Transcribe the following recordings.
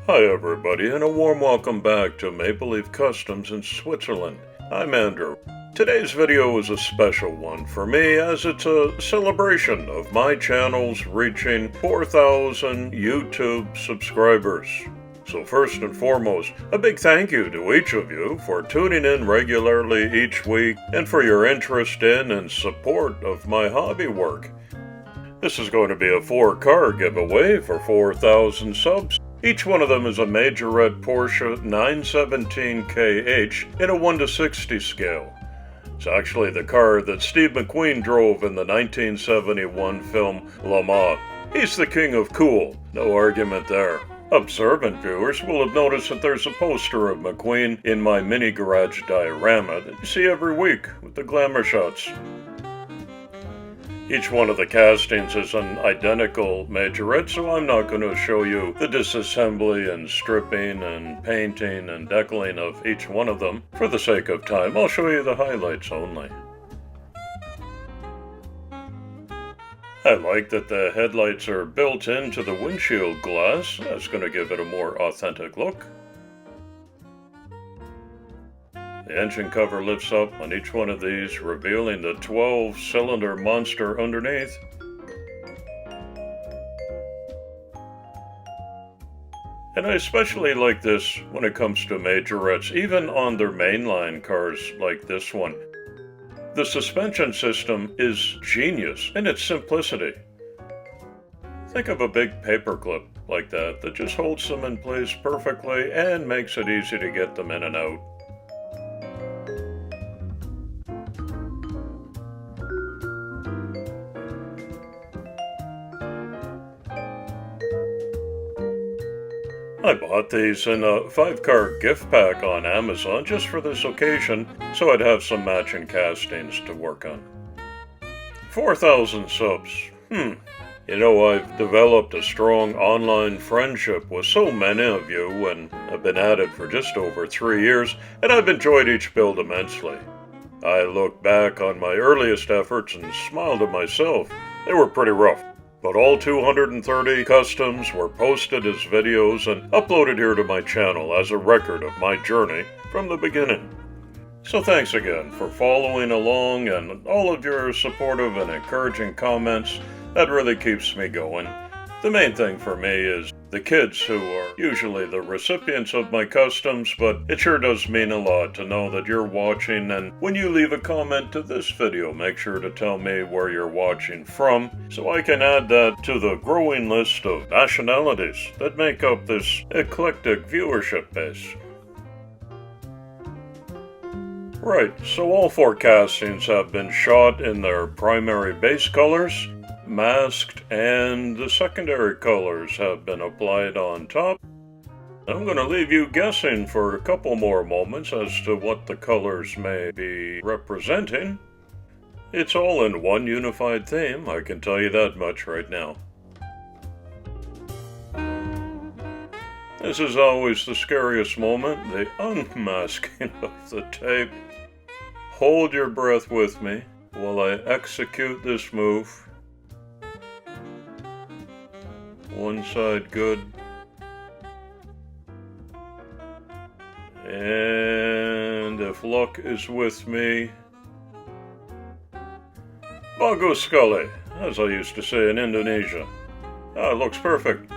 Hi everybody, and a warm welcome back to Maple Leaf Customs in Switzerland. I'm Andrew. Today's video is a special one for me as it's a celebration of my channel's reaching 4,000 YouTube subscribers. So first and foremost, a big thank you to each of you for tuning in regularly each week and for your interest in and support of my hobby work. This is going to be a 4-car giveaway for 4,000 subs. Each one of them is a Majorette Porsche 917kh in a 1:60 scale. It's actually the car that Steve McQueen drove in the 1971 film Le Mans. He's the king of cool, no argument there. Observant viewers will have noticed that there's a poster of McQueen in my mini garage diorama that you see every week with the glamour shots. Each one of the castings is an identical majorette, so I'm not going to show you the disassembly and stripping and painting and decaling of each one of them. For the sake of time, I'll show you the highlights only. I like that the headlights are built into the windshield glass. That's going to give it a more authentic look. The engine cover lifts up on each one of these, revealing the 12-cylinder monster underneath. And I especially like this when it comes to majorettes, even on their mainline cars like this one. The suspension system is genius in its simplicity. Think of a big paperclip like that just holds them in place perfectly and makes it easy to get them in and out. I bought these in a 5-car gift pack on Amazon just for this occasion, so I'd have some matching castings to work on. 4,000 subs. You know, I've developed a strong online friendship with so many of you, and I've been at it for just over 3 years, and I've enjoyed each build immensely. I look back on my earliest efforts and smile to myself. They were pretty rough. But all 230 customs were posted as videos and uploaded here to my channel as a record of my journey from the beginning. So thanks again for following along and all of your supportive and encouraging comments. That really keeps me going. The main thing for me is the kids who are usually the recipients of my customs, but it sure does mean a lot to know that you're watching, and when you leave a comment to this video, make sure to tell me where you're watching from, so I can add that to the growing list of nationalities that make up this eclectic viewership base. Right, so all 4 castings have been shot in their primary base colors, masked, and the secondary colors have been applied on top. I'm going to leave you guessing for a couple more moments as to what the colors may be representing. It's all in one unified theme, I can tell you that much right now. This is always the scariest moment, the unmasking of the tape. Hold your breath with me while I execute this move. One side good. And if luck is with me, bagus sekali, as I used to say in Indonesia. It looks perfect.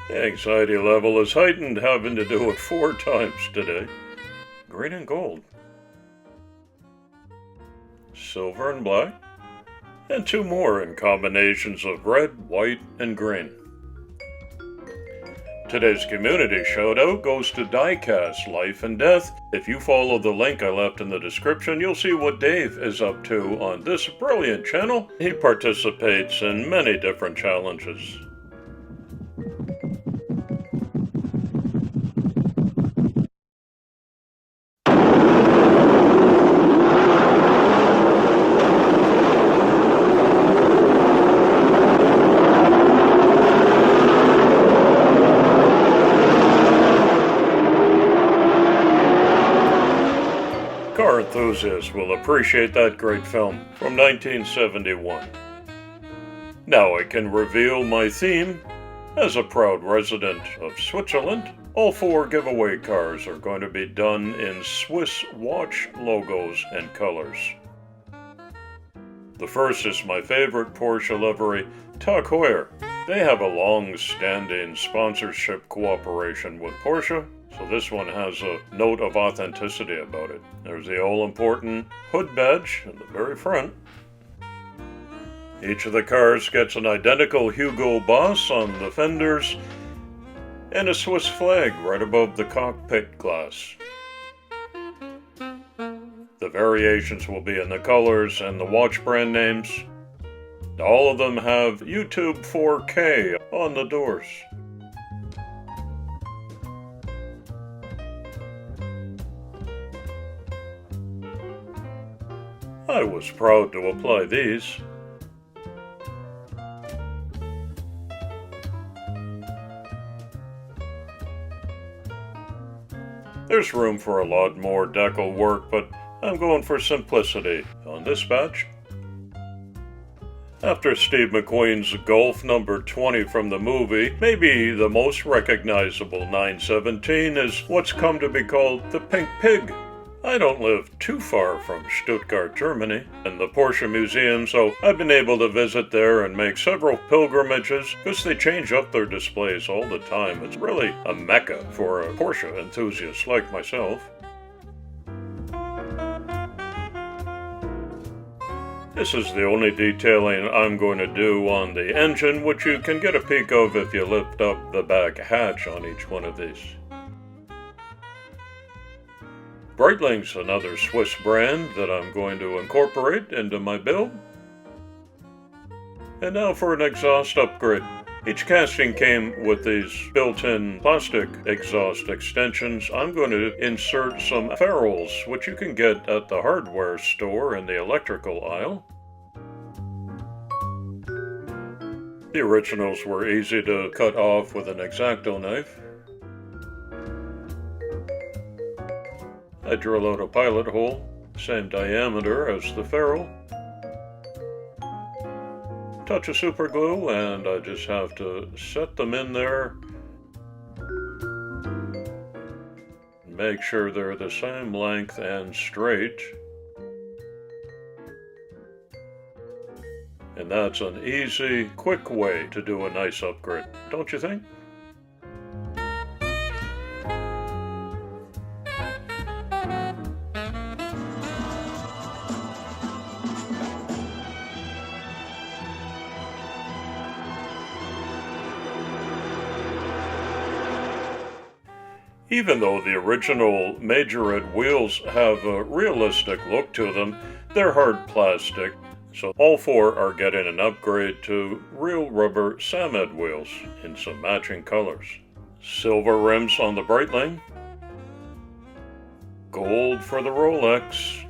The anxiety level is heightened having to do it 4 times today. Green and gold. Silver and black. And 2 more in combinations of red, white, and green. Today's community shout-out goes to Diecast Life and Death. If you follow the link I left in the description, you'll see what Dave is up to on this brilliant channel. He participates in many different challenges. Car enthusiasts will appreciate that great film from 1971. Now I can reveal my theme As a proud resident of Switzerland, all 4 giveaway cars are going to be done in Swiss watch logos and colors. The first is my favorite Porsche livery, Tag Heuer. They have a long-standing sponsorship cooperation with Porsche, so this one has a note of authenticity about it. There's the all-important hood badge in the very front. Each of the cars gets an identical Hugo Boss on the fenders and a Swiss flag right above the cockpit glass. The variations will be in the colors and the watch brand names. All of them have YouTube 4K on the doors. I was proud to apply these. There's room for a lot more decal work, but I'm going for simplicity on this batch. After Steve McQueen's Golf number 20 from the movie, maybe the most recognizable 917 is what's come to be called the Pink Pig. I don't live too far from Stuttgart, Germany, and the Porsche Museum, so I've been able to visit there and make several pilgrimages because they change up their displays all the time. It's really a mecca for a Porsche enthusiast like myself. This is the only detailing I'm going to do on the engine, which you can get a peek of if you lift up the back hatch on each one of these. Breitling's another Swiss brand that I'm going to incorporate into my build. And now for an exhaust upgrade. Each casting came with these built-in plastic exhaust extensions. I'm going to insert some ferrules, which you can get at the hardware store in the electrical aisle. The originals were easy to cut off with an X-Acto knife. I drill out a pilot hole, same diameter as the ferrule. Touch of super glue, and I just have to set them in there. Make sure they're the same length and straight. And that's an easy, quick way to do a nice upgrade, don't you think? Even though the original Majorette wheels have a realistic look to them, they're hard plastic, so all 4 are getting an upgrade to real rubber Samed wheels in some matching colors. Silver rims on the Breitling, gold for the Rolex,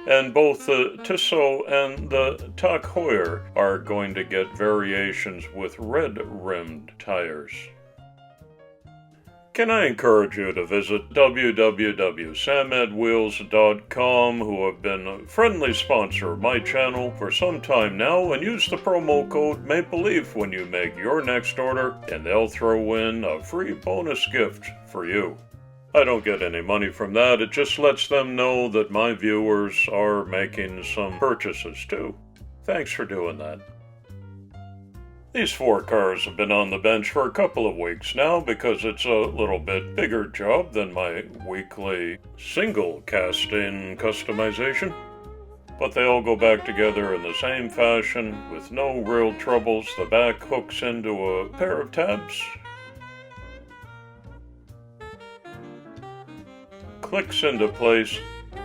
and both the Tissot and the Tag Heuer are going to get variations with red-rimmed tires. Can I encourage you to visit www.samedwheels.com, who have been a friendly sponsor of my channel for some time now, and use the promo code MAPLELEAF when you make your next order, and they'll throw in a free bonus gift for you. I don't get any money from that, it just lets them know that my viewers are making some purchases too. Thanks for doing that. These 4 cars have been on the bench for a couple of weeks now because it's a little bit bigger job than my weekly single casting customization. But they all go back together in the same fashion with no real troubles. The back hooks into a pair of tabs, clicks into place.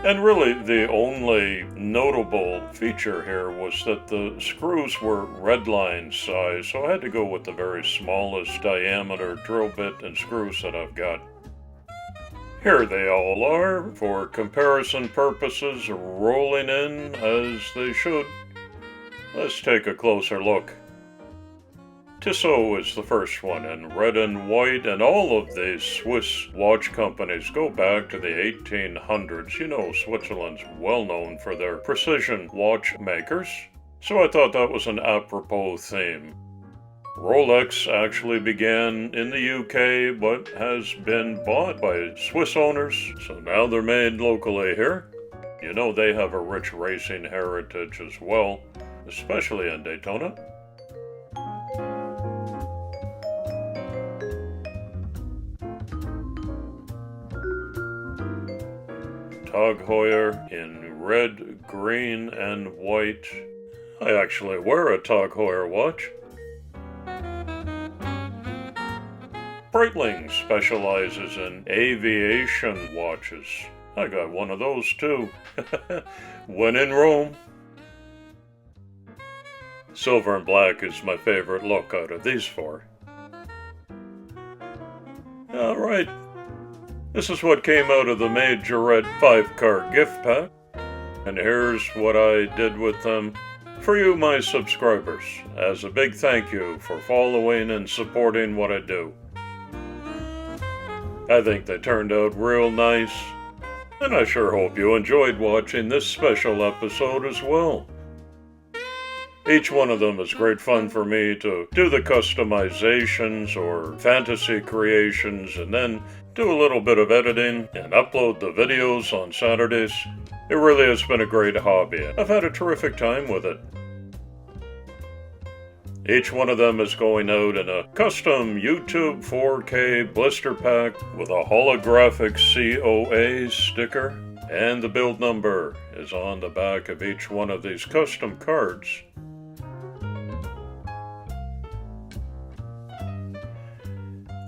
And really, the only notable feature here was that the screws were redline size, so I had to go with the very smallest diameter drill bit and screws that I've got. Here they all are, for comparison purposes, rolling in as they should. Let's take a closer look. Tissot is the first one in red and white, and all of these Swiss watch companies go back to the 1800s. You know, Switzerland's well known for their precision watchmakers, so I thought that was an apropos theme. Rolex actually began in the UK but has been bought by Swiss owners, so now they're made locally here. You know they have a rich racing heritage as well, especially in Daytona. Tag Heuer in red, green, and white. I actually wear a Tag Heuer watch. Breitling specializes in aviation watches. I got one of those too. When in Rome. Silver and black is my favorite look out of these four. Alright, this is what came out of the Majorette 5-car gift pack. And here's what I did with them for you, my subscribers, as a big thank you for following and supporting what I do. I think they turned out real nice, and I sure hope you enjoyed watching this special episode as well. Each one of them is great fun for me to do the customizations or fantasy creations and then do a little bit of editing and upload the videos on Saturdays. It really has been a great hobby. I've had a terrific time with it. Each one of them is going out in a custom YouTube 4K blister pack with a holographic COA sticker, and the build number is on the back of each one of these custom cards.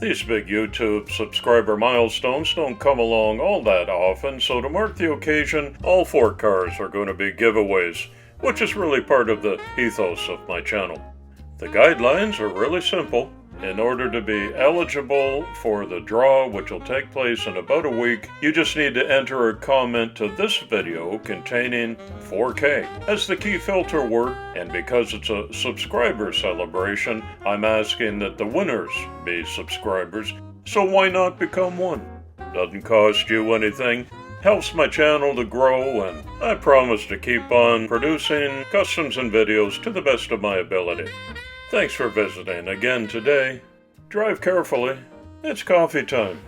These big YouTube subscriber milestones don't come along all that often, so to mark the occasion, all 4 cars are going to be giveaways, which is really part of the ethos of my channel. The guidelines are really simple. In order to be eligible for the draw, which will take place in about a week, you just need to enter a comment to this video containing 4K as the key filter word, and because it's a subscriber celebration, I'm asking that the winners be subscribers, so why not become one? Doesn't cost you anything, helps my channel to grow, and I promise to keep on producing customs and videos to the best of my ability. Thanks for visiting again today. Drive carefully. It's coffee time.